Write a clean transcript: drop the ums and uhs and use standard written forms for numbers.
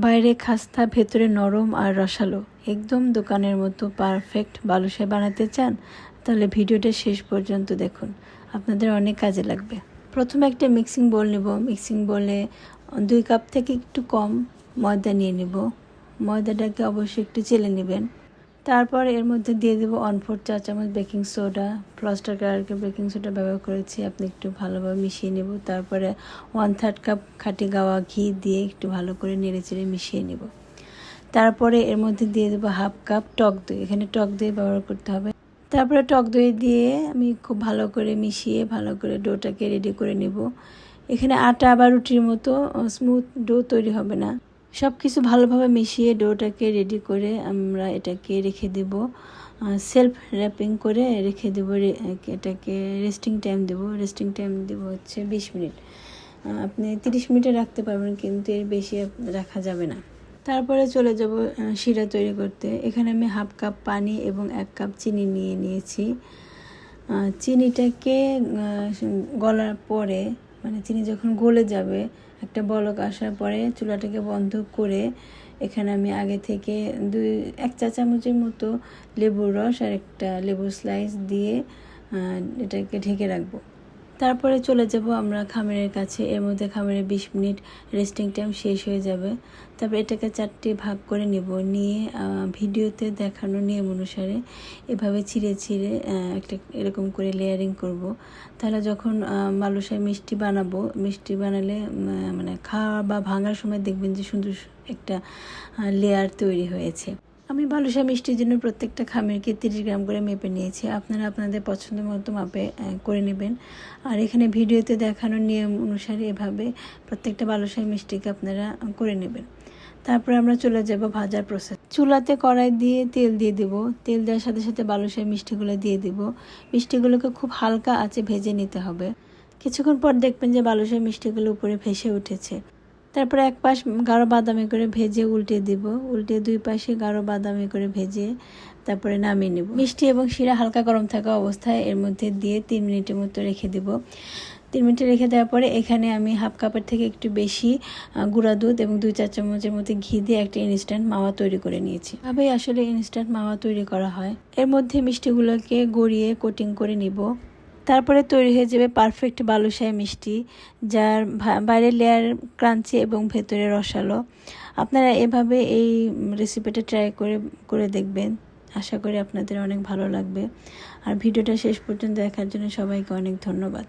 বাইরে খাস্তা, ভেতরে নরম আর রসালো, একদম দোকানের মতো পারফেক্ট বালুশাহী বানাতে চান? তাহলে ভিডিওটা শেষ পর্যন্ত দেখুন, আপনাদের অনেক কাজে লাগবে। প্রথমে একটা মিক্সিং বোল নেব। মিক্সিং বোলে 2 কাপ থেকে একটু কম ময়দা নিয়ে নেব। ময়দাটাকে অবশ্যই একটু চেলে নেবেন। তারপর এর মধ্যে দিয়ে দেবো 1/4 চা চামচ বেকিং সোডা। ফ্লস্টার কালারকে বেকিং সোডা ব্যবহার করেছি, আপনি একটু ভালোভাবে মিশিয়ে নেব। তারপরে 1/3 কাপ খাঁটি গাওয়া ঘি দিয়ে একটু ভালো করে নেড়েচেড়ে মিশিয়ে নেব। তারপরে এর মধ্যে দিয়ে দেবো 1/2 কাপ টক দই, এখানে টক দই ব্যবহার করতে হবে। তারপরে টক দই দিয়ে আমি খুব ভালো করে মিশিয়ে ভালো করে ডোটাকে রেডি করে নেব। এখানে আটা বা রুটির মতো স্মুথ ডো তৈরি হবে না। সব কিছু ভালোভাবে মিশিয়ে ডোটাকে রেডি করে আমরা এটাকে রেখে দেব, সেলফ র্যাপিং করে রেখে দেব। এটাকে রেস্টিং টাইম দেব। রেস্টিং টাইম দেব হচ্ছে 20 মিনিট। আপনি 30 মিনিটে রাখতে পারবেন, কিন্তু এর বেশি রাখা যাবে না। তারপরে চলে যাব শিরা তৈরি করতে। এখানে আমি 1/2 কাপ পানি এবং 1 কাপ চিনি নিয়েছি। চিনিটাকে গলার পরে, মানে চিনি যখন গলে যাবে, একটা বলক আসার পরে চুলাটাকে বন্ধ করে এখানে আমি আগে থেকে 1 চা চামচের মতো লেবুর রস আর একটা লেবুর স্লাইস দিয়ে এটাকে ঢেকে রাখবো। তারপরে চলে যাব আমরা খামিরের কাছে। এর মধ্যে খামিরে 20 মিনিট রেস্টিং টাইম শেষ হয়ে যাবে। তারপর এটাকে 4টে ভাগ করে নিয়ে ভিডিওতে দেখানো নিয়ম অনুসারে এভাবে ছিঁড়ে একটা এরকম করে লেয়ারিং করব। তাহলে যখন বালুশাহী মিষ্টি বানালে মানে খাওয়া বা ভাঙার সময় দেখবেন যে সুন্দর একটা লেয়ার তৈরি হয়েছে। আমি বালুশাহী মিষ্টির জন্য প্রত্যেকটা খামিরকে 30 গ্রাম করে মেপে নিয়েছি। আপনারা আপনাদের পছন্দ মতো মাপে করে নেবেন। আর এখানে ভিডিওতে দেখানো নিয়ম অনুসারে এভাবে প্রত্যেকটা বালুশাহী মিষ্টিকে আপনারা করে নেবেন। তারপরে আমরা চলে যাব ভাজার প্রসেস। চুলাতে কড়াই দিয়ে তেল দিয়ে দেব। তেল দেওয়ার সাথে সাথে বালুশাহী মিষ্টিগুলো দিয়ে দেব। মিষ্টিগুলোকে খুব হালকা আঁচে ভেজে নিতে হবে। কিছুক্ষণ পর দেখবেন যে বালুশাহী মিষ্টিগুলো উপরে ভেসে উঠেছে। তারপরে এক পাশ গাঢ় বাদামি করে ভেজে উল্টে দিব। উল্টে 2 পাশে গাঢ় বাদামি করে ভেজে তারপরে নামিয়ে নেব। মিষ্টি এবং শিরা হালকা গরম থাকা অবস্থায় এর মধ্যে দিয়ে 3 মিনিটের মতো রেখে দেব। 3 মিনিটে রেখে দেওয়ার পরে এখানে আমি 1/2 কাপের থেকে একটু বেশি গুঁড়া দুধ এবং 2 চা চামচের মতো ঘি দিয়ে একটা ইনস্ট্যান্ট মাওয়া তৈরি করে নিয়েছি। এভাবেই আসলে ইনস্ট্যান্ট মাওয়া তৈরি করা হয়। এর মধ্যে মিষ্টিগুলোকে গড়িয়ে কোটিং করে নিব। তারপরে তৈরি হয়ে যাবে পারফেক্ট বালুশাহী মিষ্টি, যার বাইরের লেয়ার ক্রাঞ্চি এবং ভেতরে রসালো। আপনারা এভাবে এই রেসিপিটা ট্রাই করে দেখবেন। আশা করি আপনাদের অনেক ভালো লাগবে। আর ভিডিওটা শেষ পর্যন্ত দেখার জন্য সবাইকে অনেক ধন্যবাদ।